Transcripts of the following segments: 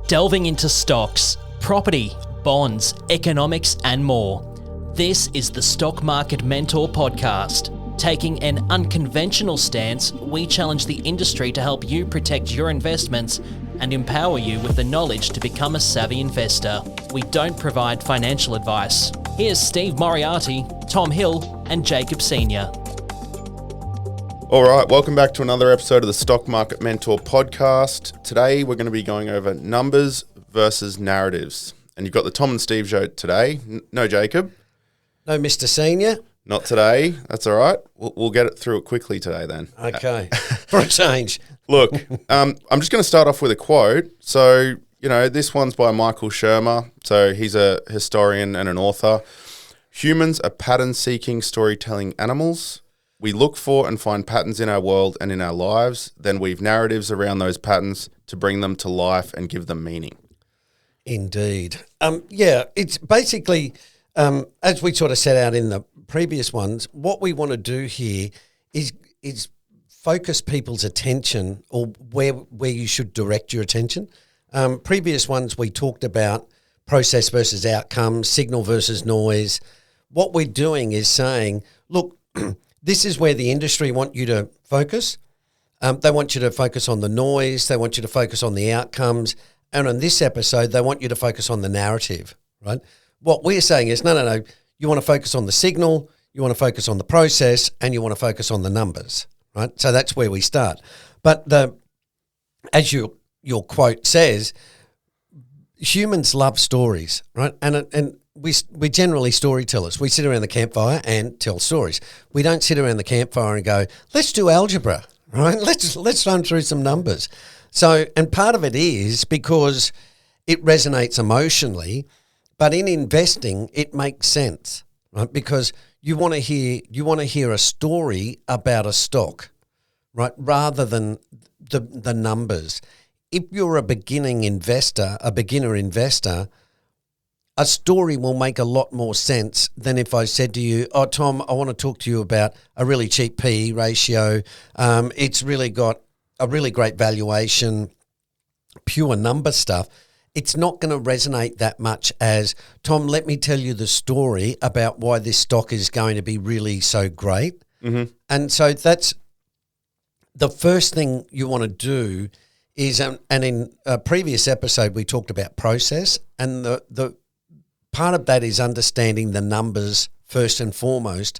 delving into stocks, property, bonds, economics, and more. This is the Stock Market Mentor podcast. Taking an unconventional stance, we challenge the industry to help you protect your investments and empower you with the knowledge to become a savvy investor. We don't provide financial advice. Here's Steve Moriarty, Tom Hill, and Jacob Sr. All right, welcome back to another episode of the Stock Market Mentor podcast. Today, we're going to be going over numbers versus narratives. And you've got the Tom and Steve show today. No Jacob. No Mr. Senior. Not today. That's all right. We'll get it through it quickly today then. Okay, for a change. Look, I'm just going to start off with a quote. So, this one's by Michael Shermer. So he's a historian and an author. Humans are pattern-seeking, storytelling animals. We look for and find patterns in our world and in our lives, then weave narratives around those patterns to bring them to life and give them meaning. Indeed. It's basically, as we sort of set out in the previous ones, what we want to do here is focus people's attention, or where you should direct your attention. Previous ones we talked about process versus outcome, signal versus noise. What we're doing is saying, look, this is where the industry want you to focus. They want you to focus on the noise. They want you to focus on the outcomes. And on this episode, they want you to focus on the narrative, right? What we're saying is, no. You want to focus on the signal, you want to focus on the process, and you want to focus on the numbers, right? So that's where we start. But as your quote says, humans love stories, right? And we're generally storytellers. We sit around the campfire and tell stories. We don't sit around the campfire and go, let's do algebra, right? Let's run through some numbers. So, and part of it is because it resonates emotionally, but in investing, it makes sense, right? Because you want to hear a story about a stock, right? Rather than the numbers. If you're a beginner investor, a story will make a lot more sense than if I said to you, oh, Tom, I want to talk to you about a really cheap PE ratio. It's really got a really great valuation, pure number stuff. It's not going to resonate that much as, Tom, let me tell you the story about why this stock is going to be really so great. Mm-hmm. And so that's the first thing you want to do is, and in a previous episode, we talked about process, and the part of that is understanding the numbers first and foremost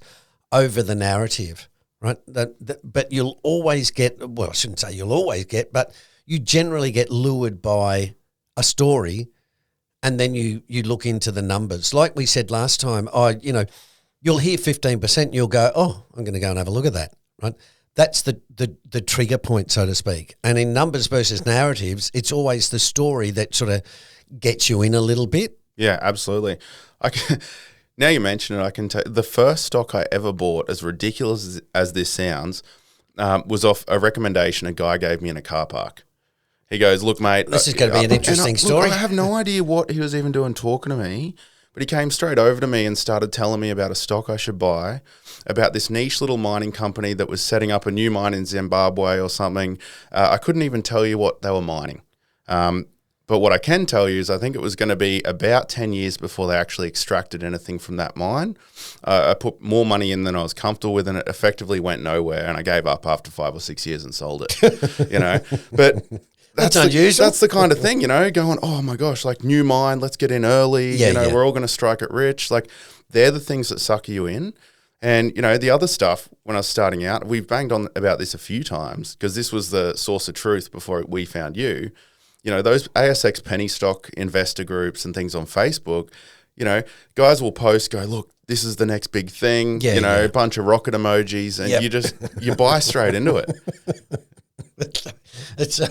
over the narrative, right? But you'll always get, well, I shouldn't say you'll always get, but you generally get lured by a story, and then you look into the numbers. Like we said last time, you'll hear 15%, you'll go, oh, I'm going to go and have a look at that, right? That's the trigger point, so to speak. And in numbers versus narratives, it's always the story that sort of gets you in a little bit. Yeah, absolutely. Now you mention it, I can tell you, the first stock I ever bought, as ridiculous as this sounds, was off a recommendation a guy gave me in a car park. He goes, look, mate. This is going to be an interesting story. Look, I have no idea what he was even doing talking to me, but he came straight over to me and started telling me about a stock I should buy, about this niche little mining company that was setting up a new mine in Zimbabwe or something. I couldn't even tell you what they were mining. But what I can tell you is I think it was going to be about 10 years before they actually extracted anything from that mine. I put more money in than I was comfortable with, and it effectively went nowhere, and I gave up after 5 or 6 years and sold it, But that's unusual. That's the kind of thing, going, oh my gosh, like new mine, let's get in early, we're all going to strike it rich. Like they're the things that sucker you in. And, the other stuff, when I was starting out, we've banged on about this a few times because this was the source of truth before we found you. Those ASX penny stock investor groups and things on Facebook, guys will post, go, look, this is the next big thing, a bunch of rocket emojis, and you buy straight into it. It's a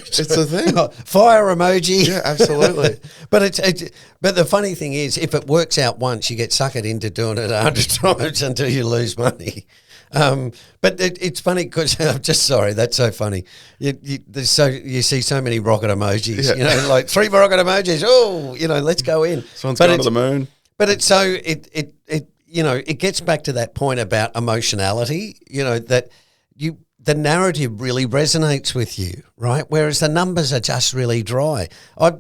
thing. Fire emoji. Yeah, absolutely. But but the funny thing is, if it works out once, you get suckered into doing it 100 times until you lose money. But it's funny because I'm just sorry. That's so funny. You see so many rocket emojis. Like 3 rocket emojis. Oh, let's go in. Someone's going to the moon. But it's so it gets back to that point about emotionality. That the narrative really resonates with you, right? Whereas the numbers are just really dry. I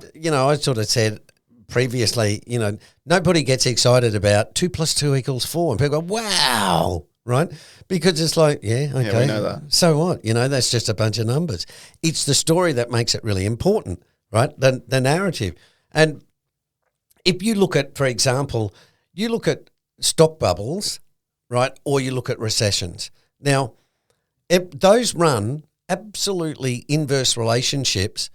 sort of said previously, nobody gets excited about 2 + 2 = 4. And people go, wow, right? Because it's like, yeah, okay. Yeah, we know that. So what? That's just a bunch of numbers. It's the story that makes it really important, right? The narrative. And if you look at, for example, you look at stock bubbles, right, or you look at recessions. Now, those run absolutely inverse relationships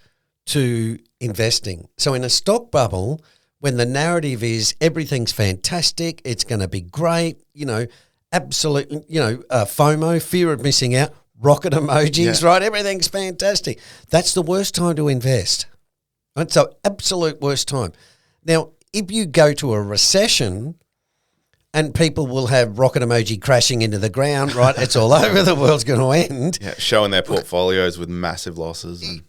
to investing. So in a stock bubble, when the narrative is everything's fantastic, it's going to be great, absolute, FOMO, fear of missing out, rocket emojis, right? Everything's fantastic. That's the worst time to invest. Right? So absolute worst time. Now, if you go to a recession and people will have rocket emoji crashing into the ground, right? It's all over, the world's going to end. Yeah, showing their portfolios with massive losses.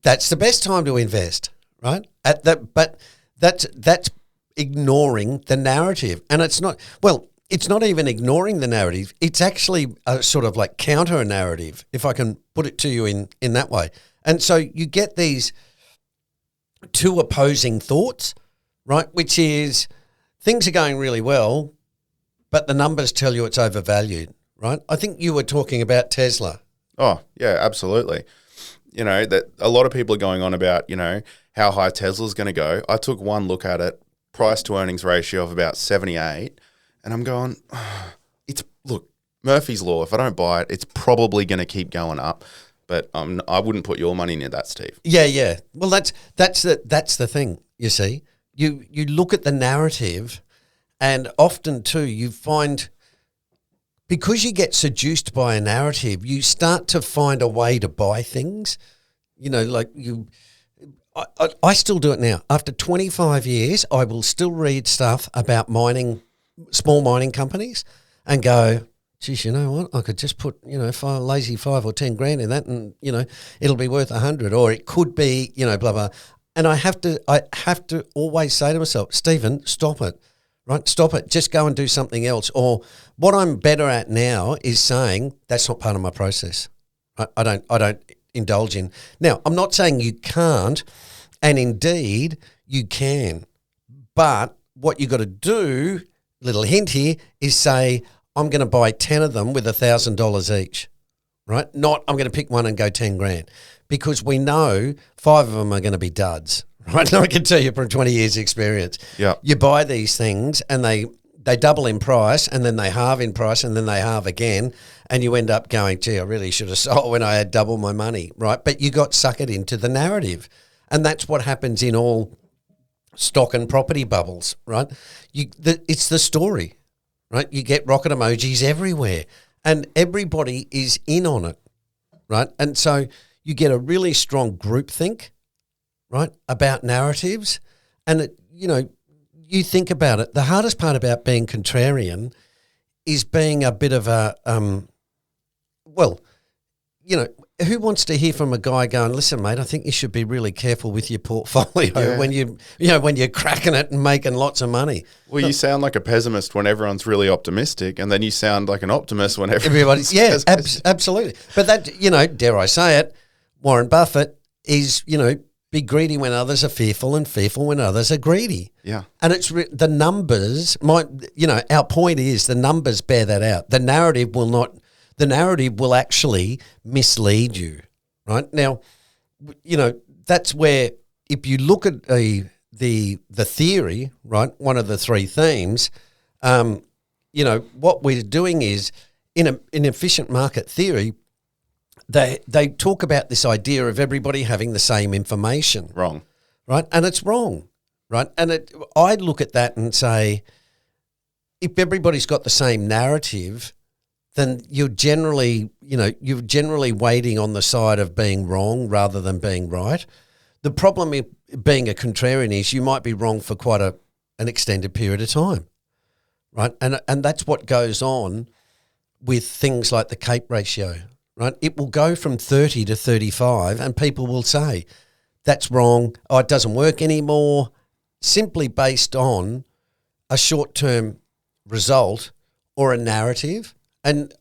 That's the best time to invest, right? But that's ignoring the narrative. And it's not even ignoring the narrative. It's actually a sort of like counter narrative, if I can put it to you in that way. And so you get these two opposing thoughts, right? Which is things are going really well, but the numbers tell you it's overvalued, right? I think you were talking about Tesla. Oh, yeah, absolutely. That a lot of people are going on about, how high Tesla's going to go. I took one look at it, price to earnings ratio of about 78, and I'm going, look, Murphy's Law, if I don't buy it, it's probably going to keep going up. But I wouldn't put your money near that, Steve. Yeah. Well, that's the thing, you see. You look at the narrative, and often too you find, because you get seduced by a narrative, you start to find a way to buy things. I still do it now. After 25 years, I will still read stuff about small mining companies and go, geez, you know what? I could just put, lazy 5 or 10 grand in that, and it'll be worth 100, or it could be, blah blah. And I have to always say to myself, Stephen, stop it, right? Stop it. Just go and do something else. Or what I'm better at now is saying that's not part of my process. I don't indulge in. Now, I'm not saying you can't, and indeed you can, but what you got to do, little hint here, is say, I'm going to buy 10 of them with $1,000 each, right? Not I'm going to pick one and go 10 grand, because we know 5 of them are going to be duds, right? I can tell you from 20 years experience. Yeah. You buy these things and they double in price, and then they halve in price, and then they halve again, and you end up going, gee, I really should have sold when I had double my money, right? But you got suckered into the narrative. And that's what happens in all stock and property bubbles, right? It's the story, right? You get rocket emojis everywhere, and everybody is in on it, right? And so you get a really strong groupthink, right, about narratives. And, you think about it, the hardest part about being contrarian is being a bit of a, who wants to hear from a guy going, listen, mate, I think you should be really careful with your portfolio when you're cracking it and making lots of money. Well, you sound like a pessimist when everyone's really optimistic, and then you sound like an optimist when everybody's absolutely. But that, dare I say it, Warren Buffett is, be greedy when others are fearful, and fearful when others are greedy. Yeah. And it's the numbers, our point is the numbers bear that out. The narrative will actually mislead you, right? Now, that's where, if you look at the theory, right, one of the 3 themes, what we're doing is, in an efficient market theory, they talk about this idea of everybody having the same information. Wrong. Right? And it's wrong, right? And I look at that and say, if everybody's got the same narrative, then you're generally waiting on the side of being wrong rather than being right. The problem with being a contrarian is you might be wrong for quite an extended period of time, right? And that's what goes on with things like the CAPE ratio, right? It will go from 30 to 35, and people will say, that's wrong, it doesn't work anymore, simply based on a short-term result or a narrative. And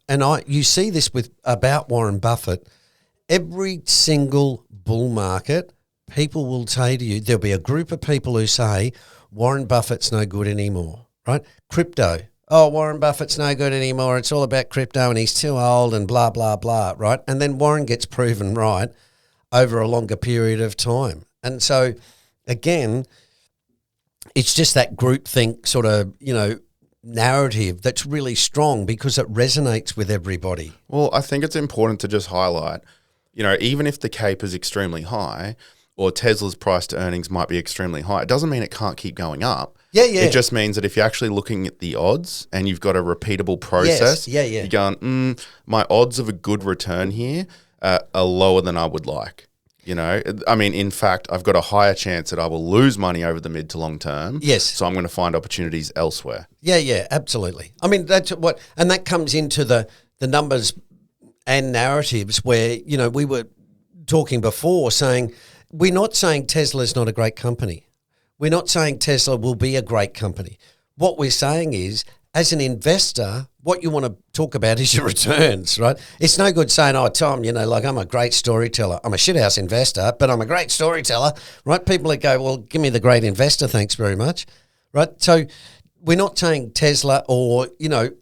you see this about Warren Buffett. Every single bull market, people will say to you, there'll be a group of people who say Warren Buffett's no good anymore, right? Crypto. Oh, Warren Buffett's no good anymore. It's all about crypto and he's too old and blah, blah, blah, right? And then Warren gets proven right over a longer period of time. And so, again, it's just that groupthink sort of, narrative that's really strong because it resonates with everybody. Well, I think it's important to just highlight, even if the CAPE is extremely high or Tesla's price to earnings might be extremely high, it doesn't mean it can't keep going up. Yeah. It just means that if you're actually looking at the odds and you've got a repeatable process, you're going, my odds of a good return here are lower than I would like. In fact, I've got a higher chance that I will lose money over the mid to long term. Yes. So I'm going to find opportunities elsewhere. Yeah, absolutely. I mean, and that comes into the numbers and narratives where, we were talking before saying, we're not saying Tesla's not a great company. We're not saying Tesla will be a great company. What we're saying is, as an investor, what you want to talk about is your returns, right? It's no good saying, oh, Tom, I'm a great storyteller. I'm a shithouse investor, but I'm a great storyteller, right? People that go, well, give me the great investor, thanks very much, right? So we're not saying Tesla or,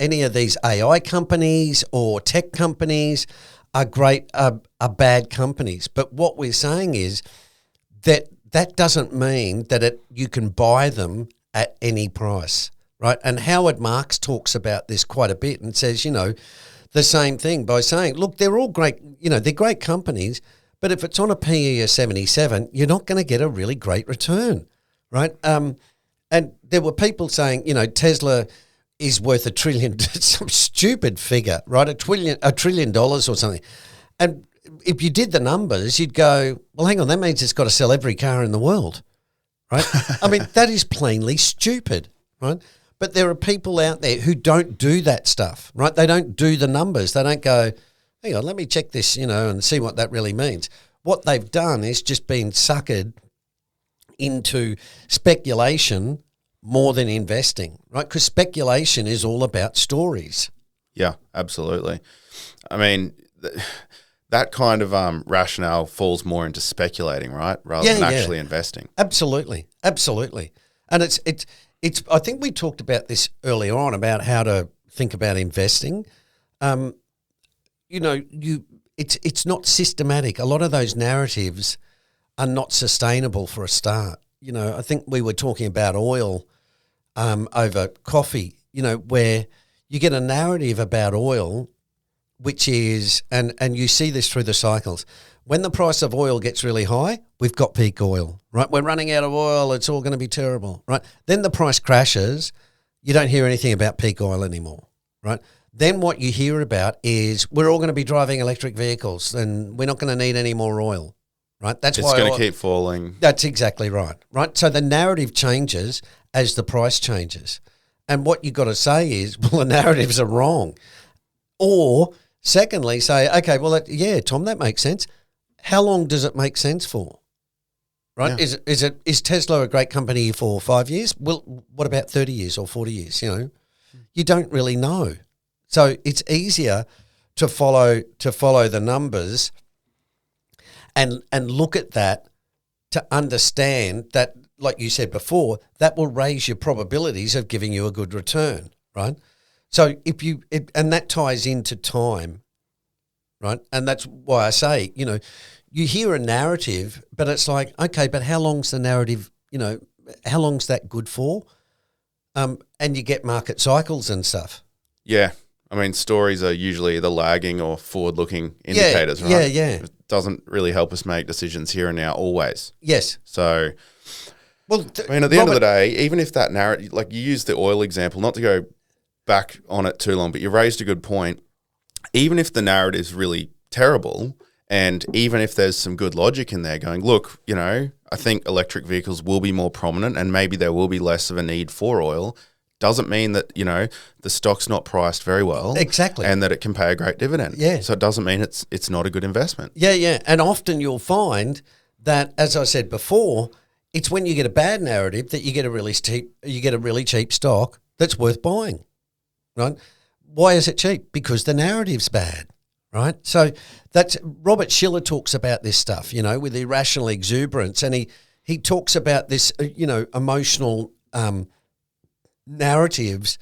any of these AI companies or tech companies are great, are bad companies. But what we're saying is that doesn't mean that you can buy them at any price. Right. And Howard Marks talks about this quite a bit and says, the same thing by saying, look, they're all great, they're great companies, but if it's on a PE of 77, you're not going to get a really great return. Right. And there were people saying, Tesla is worth $1 trillion, some stupid figure, right? $1 trillion or something. And if you did the numbers, you'd go, well, hang on, that means it's got to sell every car in the world. Right. I mean, that is plainly stupid. Right. But there are people out there who don't do that stuff, right? They don't do the numbers. They don't go, hang on, let me check this, and see what that really means. What they've done is just been suckered into speculation more than investing, right? Because speculation is all about stories. Yeah, absolutely. I mean, that kind of rationale falls more into speculating, right? Rather than actually investing. Absolutely. And it's I think we talked about this earlier on about how to think about investing. It's not systematic. A lot of those narratives are not sustainable for a start. I think we were talking about oil over coffee, where you get a narrative about oil, which is, and you see this through the cycles. When the price of oil gets really high, we've got peak oil, right? We're running out of oil. It's all going to be terrible, right? Then the price crashes. You don't hear anything about peak oil anymore, right? Then what you hear about is we're all going to be driving electric vehicles and we're not going to need any more oil, right? That's why it's going to keep falling. That's exactly right, right? So the narrative changes as the price changes. And what you got to say is, well, the narratives are wrong. Or secondly, say, okay, well, Tom, that makes sense. How long does it make sense for? Right? Yeah. Is Tesla a great company for 5 years? Well, what about 30 years or 40 years? You don't really know. So it's easier to follow the numbers and look at that to understand that, like you said before, that will raise your probabilities of giving you a good return, right? So and that ties into time, right? And that's why I say, you hear a narrative, but it's like, okay, but how long's the narrative, how long's that good for? And you get market cycles and stuff. Yeah. I mean, stories are usually either lagging or forward-looking indicators, right? Yeah. It doesn't really help us make decisions here and now always. Yes. So, at the end of the day, even if that narrative, like you used the oil example, not to go back on it too long, but you raised a good point. Even if the narrative is really terrible, and even if there's some good logic in there going, look, I think electric vehicles will be more prominent and maybe there will be less of a need for oil, doesn't mean that, the stock's not priced very well. Exactly. And that it can pay a great dividend. Yeah. So it doesn't mean it's not a good investment. Yeah. And often you'll find that, as I said before, it's when you get a bad narrative that you get a really cheap stock that's worth buying, right? Why is it cheap? Because the narrative's bad, right? So that's Robert Schiller talks about this stuff, with irrational exuberance, and he talks about this, emotional narratives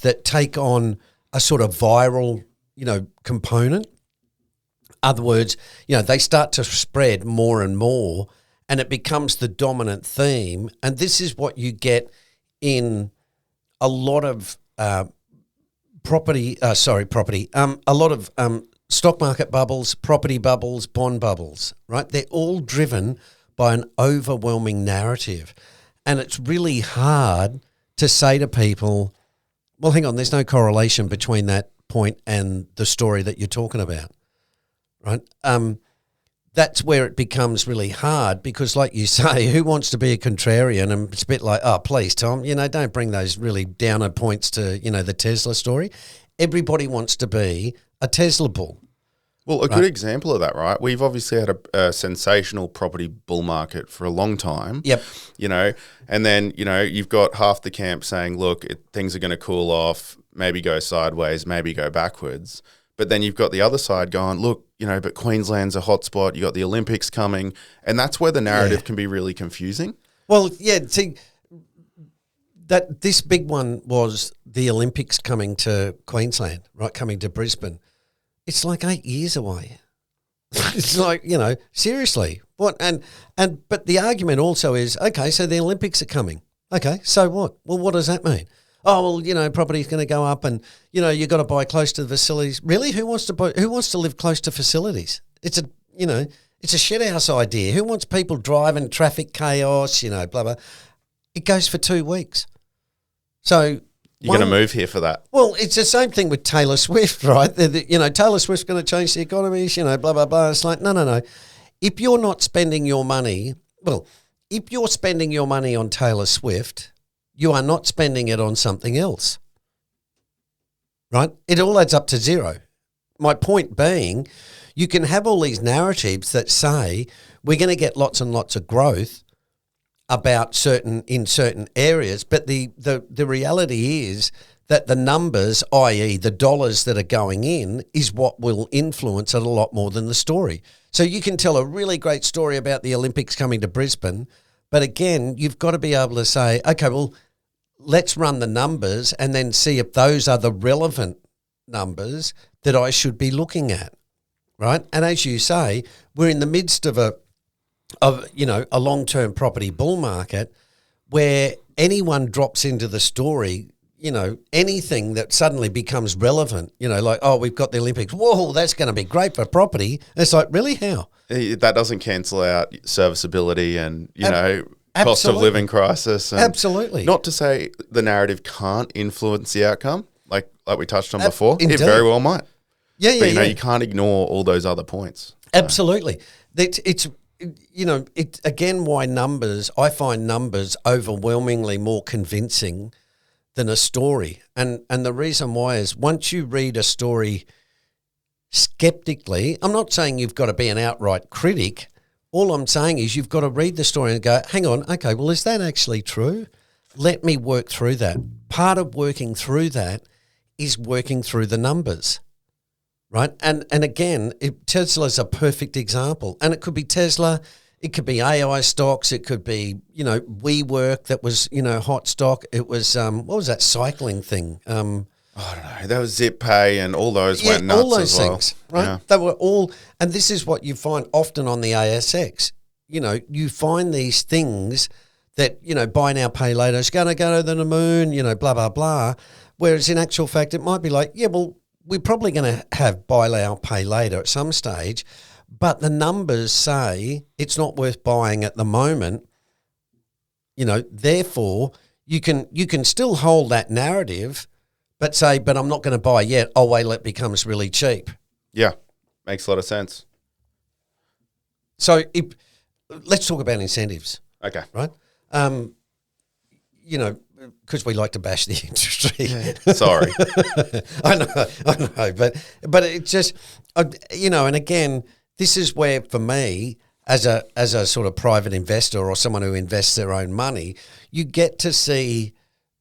that take on a sort of viral, component. Other words, they start to spread more and more, and it becomes the dominant theme. And this is what you get in a lot of a lot of stock market bubbles, property bubbles, bond bubbles, right? They're all driven by an overwhelming narrative. And it's really hard to say to people, well, hang on, there's no correlation between that point and the story that you're talking about, right? That's where it becomes really hard because, like you say, who wants to be a contrarian? And it's a bit like, oh, please, Tom, don't bring those really downer points to, the Tesla story. Everybody wants to be a Tesla bull. Well, a good example of that, right? We've obviously had a sensational property bull market for a long time. Yep. And then, you've got half the camp saying, look, things are going to cool off, maybe go sideways, maybe go backwards. But then you've got the other side going, look, but Queensland's a hotspot. You got the Olympics coming. And that's where the narrative can be really confusing. Well, yeah, see, that this big one was the Olympics coming to Queensland, right, coming to Brisbane. It's like 8 years away. It's like, seriously. What? But the argument also is, okay, so the Olympics are coming. Okay, so what? Well, what does that mean? Oh, well, property's going to go up and, you've got to buy close to the facilities. Really? Who wants to live close to facilities? It's a shit house idea. Who wants people driving, traffic chaos, blah, blah. It goes for 2 weeks. So you're going to move here for that. Well, it's the same thing with Taylor Swift, right? Taylor Swift's going to change the economy, blah, blah, blah. It's like, no. If you're not spending your money, if you're spending your money on Taylor Swift, you are not spending it on something else, right? It all adds up to zero. My point being, you can have all these narratives that say we're going to get lots and lots of growth in certain areas, but the reality is that the numbers, i.e. the dollars that are going in, is what will influence it a lot more than the story. So you can tell a really great story about the Olympics coming to Brisbane, but again, you've got to be able to say, okay, well, let's run the numbers and then see if those are the relevant numbers that I should be looking at, right? And as you say, we're in the midst of a long-term property bull market where anyone drops into the story, anything that suddenly becomes relevant, like, oh, we've got the Olympics. Whoa, that's going to be great for property. And it's like, really? How? That doesn't cancel out serviceability and, cost of living crisis. And absolutely. Not to say the narrative can't influence the outcome, like we touched on before. Indeed. It very well might. Yeah, but, you can't ignore all those other points. Absolutely. It's again, why I find numbers overwhelmingly more convincing than a story. And the reason why is once you read a story skeptically, I'm not saying you've got to be an outright critic. All I'm saying is you've got to read the story and go, hang on, okay, well, is that actually true? Let me work through that. Part of working through that is working through the numbers, right? And again, Tesla's a perfect example. And it could be Tesla, it could be AI stocks, it could be, WeWork that was, hot stock. It was, what was that cycling thing? I don't know. That was Zip Pay and all those went nuts all those as well. Things, right? Yeah. They were all, and this is what you find often on the ASX. You find these things that, buy now, pay later, it's going to go to the moon, blah, blah, blah. Whereas in actual fact, it might be like, yeah, well, we're probably going to have buy now, pay later at some stage, but the numbers say it's not worth buying at the moment. Therefore, you can still hold that narrative, but say, but I'm not going to buy yet. I'll wait till it becomes really cheap. Yeah, makes a lot of sense. So let's talk about incentives. Okay. Right? Because we like to bash the industry. Yeah. Sorry. I know. But it's just, and again, this is where for me, as a sort of private investor or someone who invests their own money, you get to see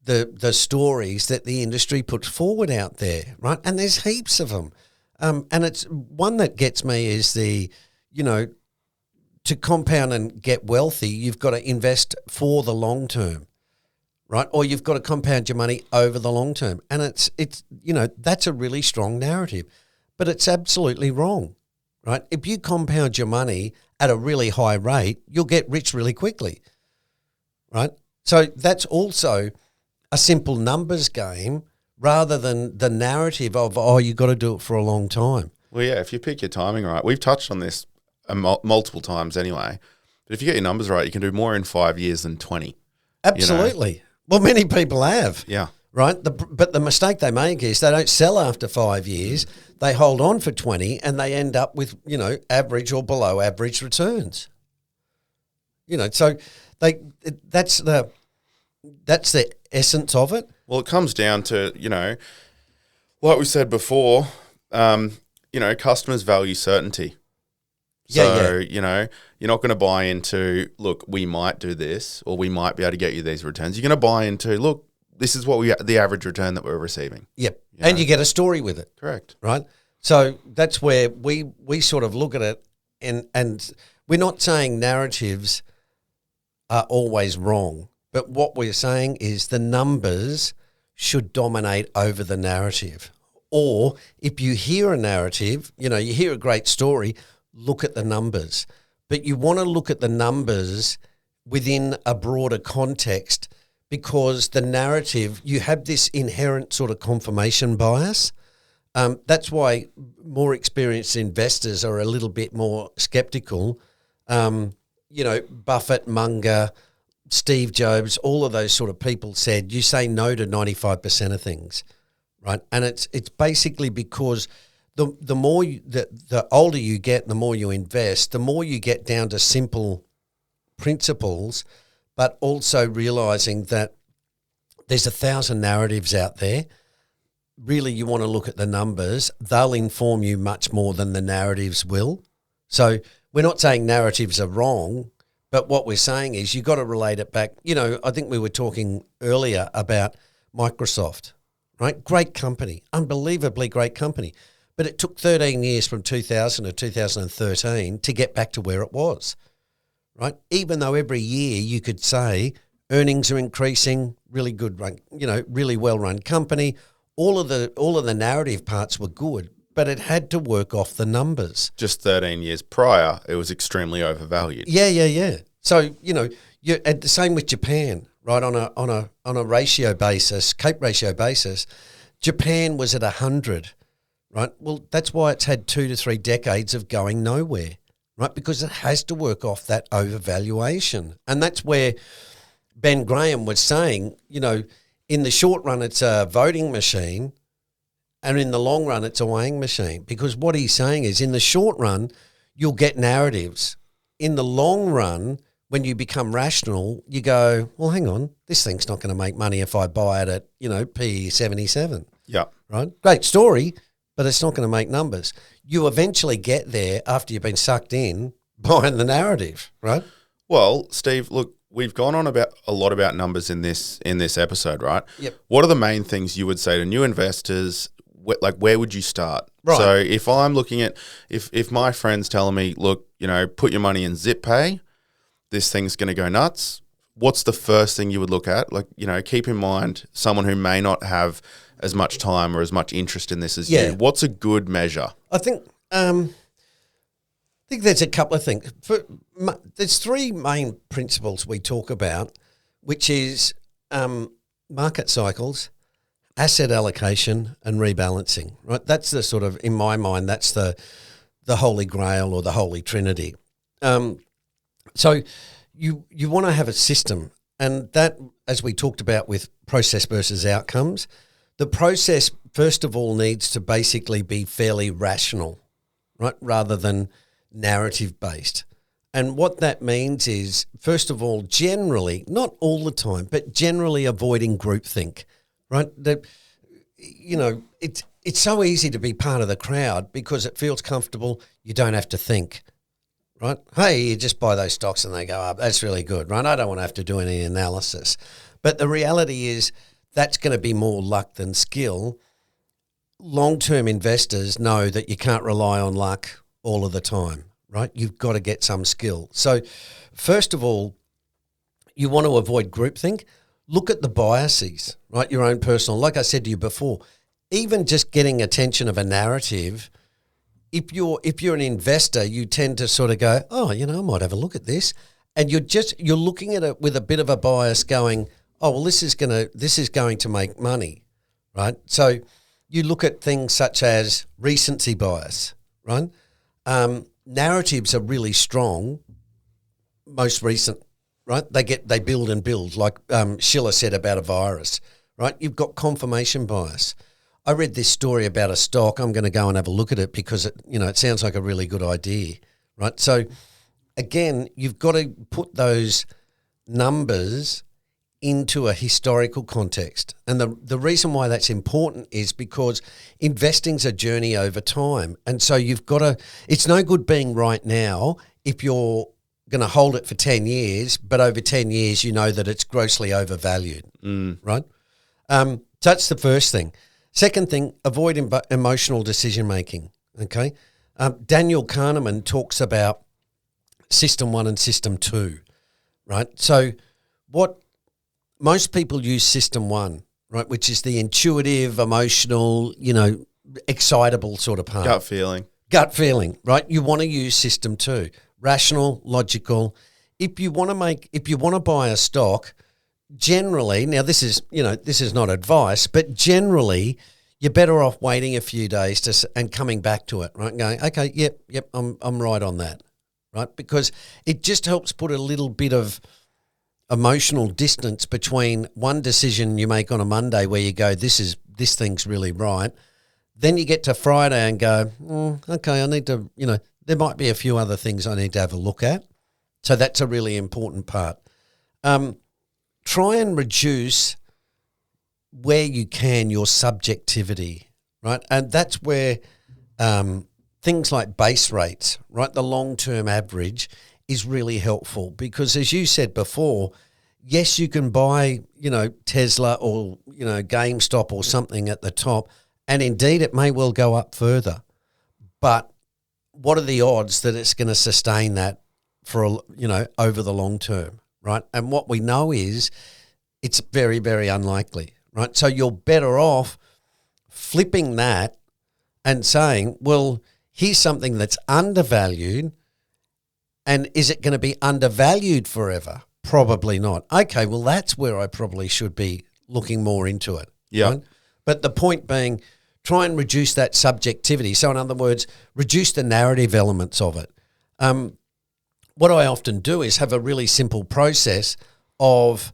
the stories that the industry puts forward out there, right? And there's heaps of them. And it's one that gets me is to compound and get wealthy, you've got to invest for the long term, right? Or you've got to compound your money over the long term. And it's that's a really strong narrative, but it's absolutely wrong, right? If you compound your money at a really high rate, you'll get rich really quickly, right? So that's also a simple numbers game rather than the narrative of, you've got to do it for a long time. Well, yeah, if you pick your timing right, we've touched on this multiple times anyway, but if you get your numbers right, you can do more in 5 years than 20. Absolutely. Well, many people have. Yeah. Right? But the mistake they make is they don't sell after 5 years. They hold on for 20 and they end up with, average or below average returns. So that's the essence of it. Well, it comes down to, like we said before, customers value certainty. So, you're not going to buy into, look, we might do this or we might be able to get you these returns. You're going to buy into, look, this is the average return that we're receiving. Yep. And you get a story with it. Correct. Right? So that's where we sort of look at it and we're not saying narratives are always wrong, but what we're saying is the numbers should dominate over the narrative. Or if you hear a narrative, you hear a great story, look at the numbers. But you want to look at the numbers within a broader context because the narrative, you have this inherent sort of confirmation bias. That's why more experienced investors are a little bit more skeptical. Buffett, Munger, Steve Jobs, all of those sort of people said, you say no to 95% of things, right? And it's basically because the more the older you get, the more you invest, the more you get down to simple principles, but also realizing that there's 1,000 narratives out there. Really, you want to look at the numbers. They'll inform you much more than the narratives will. So we're not saying narratives are wrong, but what we're saying is you've got to relate it back. I think we were talking earlier about Microsoft, right? Great company, unbelievably great company. But it took 13 years from 2000 to 2013 to get back to where it was, right? Even though every year you could say earnings are increasing, really good run, really well-run company. All of the narrative parts were good, but it had to work off the numbers. Just 13 years prior, it was extremely overvalued. Yeah. So, you're at the same with Japan, right? On a ratio basis, Cape ratio basis, Japan was at 100. Right. Well, that's why it's had 2 to 3 decades of going nowhere, right? Because it has to work off that overvaluation. And that's where Ben Graham was saying, in the short run, it's a voting machine and in the long run, it's a weighing machine. Because what he's saying is in the short run, you'll get narratives. In the long run, when you become rational, you go, well, hang on, this thing's not going to make money if I buy it at, PE 77. Yeah. Right. Great story. But it's not going to make numbers. You eventually get there after you've been sucked in behind the narrative, right? Well, Steve, look, we've gone on about a lot about numbers in this episode, right? Yep. What are the main things you would say to new investors? Where would you start? Right. So if I'm looking at, if my friend's telling me, look, put your money in ZipPay, this thing's going to go nuts. What's the first thing you would look at? Keep in mind someone who may not have as much time or as much interest in this as you. What's a good measure? I think there's a couple of things. There's 3 main principles we talk about, which is market cycles, asset allocation, and rebalancing. Right, that's the sort of, in my mind, that's the holy grail or the holy trinity. So you want to have a system, and that, as we talked about with process versus outcomes. The process, first of all, needs to basically be fairly rational, right, rather than narrative-based. And what that means is, first of all, generally, not all the time, but generally avoiding groupthink, right? It's so easy to be part of the crowd because it feels comfortable. You don't have to think, right? Hey, you just buy those stocks and they go up. That's really good, right? I don't want to have to do any analysis. But the reality is, that's going to be more luck than skill. Long-term investors know that you can't rely on luck all of the time, right? You've got to get some skill. So first of all, you want to avoid groupthink. Look at the biases, right? Your own personal, like I said to you before, even just getting attention of a narrative, if you're an investor, you tend to sort of go, oh, I might have a look at this. And you're looking at it with a bit of a bias going, oh, well, this is going to make money, right? So you look at things such as recency bias, right? Narratives are really strong, most recent, right? They build and build, like Schiller said about a virus, right? You've got confirmation bias. I read this story about a stock. I'm going to go and have a look at it because it sounds like a really good idea, right? So again, you've got to put those numbers into a historical context. And the reason why that's important is because investing's a journey over time. And so it's no good being right now if you're going to hold it for 10 years, but over 10 years you know that it's grossly overvalued, right? So that's the first thing. Second thing, avoid emotional decision-making, okay? Daniel Kahneman talks about System 1 and System 2, right? So most people use System 1, right, which is the intuitive, emotional, excitable sort of part. Gut feeling, right? You want to use System 2, rational, logical. If you want to buy a stock, generally, now this is not advice, but generally you're better off waiting a few days and coming back to it, right? And going, okay, yep, I'm right on that, right? Because it just helps put a little bit of emotional distance between one decision you make on a Monday where you go, this thing's really right. Then you get to Friday and go, okay, I need to, there might be a few other things I need to have a look at. So that's a really important part. Try and reduce where you can your subjectivity, right? And that's where things like base rates, right, the long-term average is really helpful because as you said before, yes, you can buy, Tesla or, GameStop or something at the top, and indeed it may well go up further. But what are the odds that it's going to sustain that for, over the long term, right? And what we know is it's very, very unlikely, right? So you're better off flipping that and saying, well, here's something that's undervalued, and is it going to be undervalued forever? Probably not. Okay, well, that's where I probably should be looking more into it. Yeah. Right? But the point being, try and reduce that subjectivity. So in other words, reduce the narrative elements of it. What I often do is have a really simple process of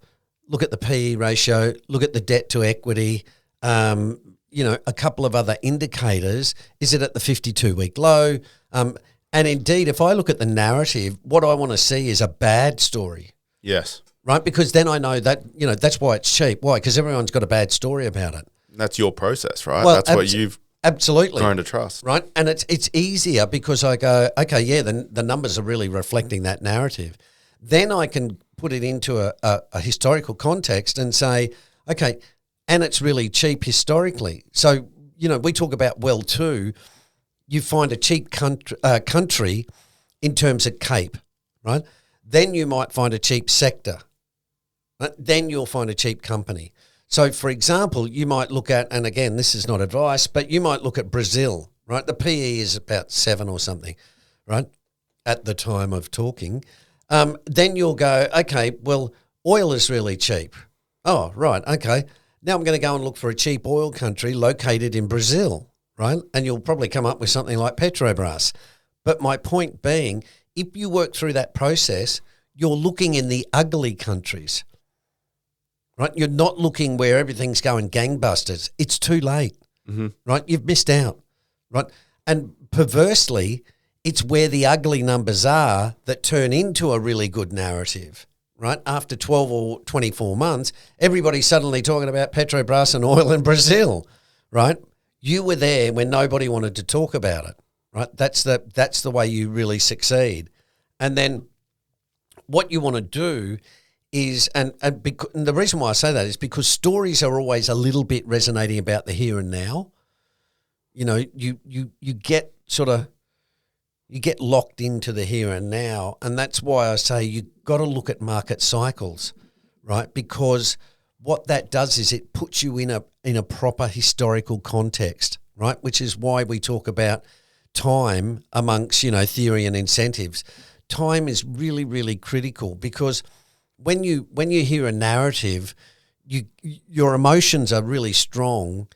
look at the PE ratio, look at the debt to equity, a couple of other indicators. Is it at the 52-week low? And indeed, if I look at the narrative, what I want to see is a bad story. Yes. Right? Because then I know that, that's why it's cheap. Why? Because everyone's got a bad story about it. That's your process, right? Well, that's what you've absolutely grown to trust. Right? And it's easier because I go, okay, yeah, the numbers are really reflecting that narrative. Then I can put it into a historical context and say, okay, and it's really cheap historically. So, we talk about well too, you find a cheap country in terms of CAPE, right? Then you might find a cheap sector. Right? Then you'll find a cheap company. So, for example, you might look at, and again, this is not advice, but you might look at Brazil, right? The PE is about 7 or something, right, at the time of talking. Then you'll go, okay, well, oil is really cheap. Oh, right, okay. Now I'm going to go and look for a cheap oil country located in Brazil, right? And you'll probably come up with something like Petrobras. But my point being, if you work through that process, you're looking in the ugly countries, right? You're not looking where everything's going gangbusters. It's too late, right? You've missed out, right? And perversely, it's where the ugly numbers are that turn into a really good narrative, right? After 12 or 24 months, everybody's suddenly talking about Petrobras and oil in Brazil, right? You were there when nobody wanted to talk about it, right? That's the way you really succeed. And then what you want to do is, and the reason why I say that is because stories are always a little bit resonating about the here and now. You know, you get you get locked into the here and now, and that's why I say you got to look at market cycles, right? Because what that does is it puts you in a proper historical context, right? Which is why we talk about time amongst, you know, theory and incentives. Time is really, really critical because when you hear a narrative, your emotions are really strong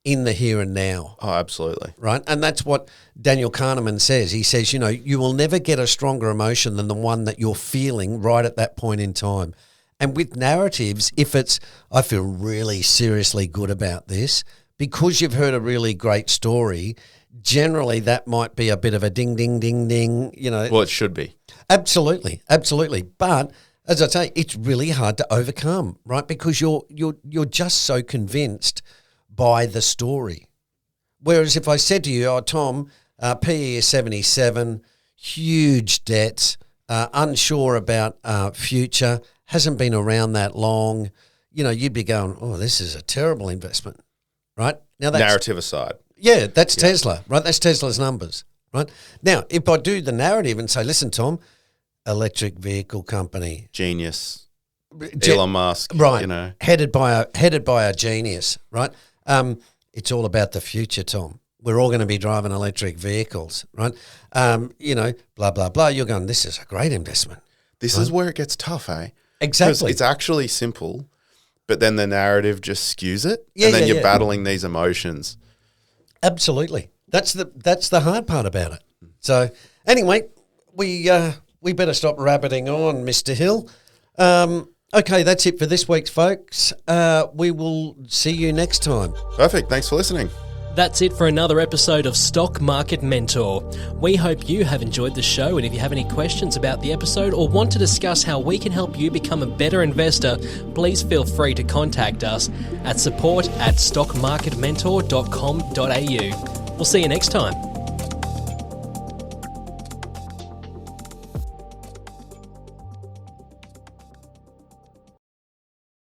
in the here and now. Oh, absolutely. Right? And that's what Daniel Kahneman says. He says, you know, you will never get a stronger emotion than the one that you're feeling right at that point in time. And with narratives, if it's, I feel really seriously good about this, because you've heard a really great story, generally that might be a bit of a ding, ding, ding, ding, you know. Well, it should be. Absolutely, absolutely. But as I say, it's really hard to overcome, right? Because you're just so convinced by the story. Whereas if I said to you, oh, Tom, PE is 77, huge debts, unsure about future, hasn't been around that long, you know, you'd be going, oh, this is a terrible investment, right? Now that's Narrative aside. Yeah, that's Tesla, right? That's Tesla's numbers, right? Now, if I do the narrative and say, listen, Tom, electric vehicle company. Genius. Elon Musk. Right. You know. Headed by a genius, right? It's all about the future, Tom. We're all going to be driving electric vehicles, right? You know, blah, blah, blah. You're going, this is a great investment. This is where it gets tough, eh? Exactly. Because it's actually simple, but then the narrative just skews it. And then you're battling these emotions. Absolutely. That's the hard part about it. So anyway, we better stop rabbiting on, Mr. Hill. Okay, that's it for this week's folks. We will see you next time. Perfect. Thanks for listening. That's it for another episode of Stock Market Mentor. We hope you have enjoyed the show, and if you have any questions about the episode or want to discuss how we can help you become a better investor, please feel free to contact us at support@stockmarketmentor.com.au. We'll see you next time.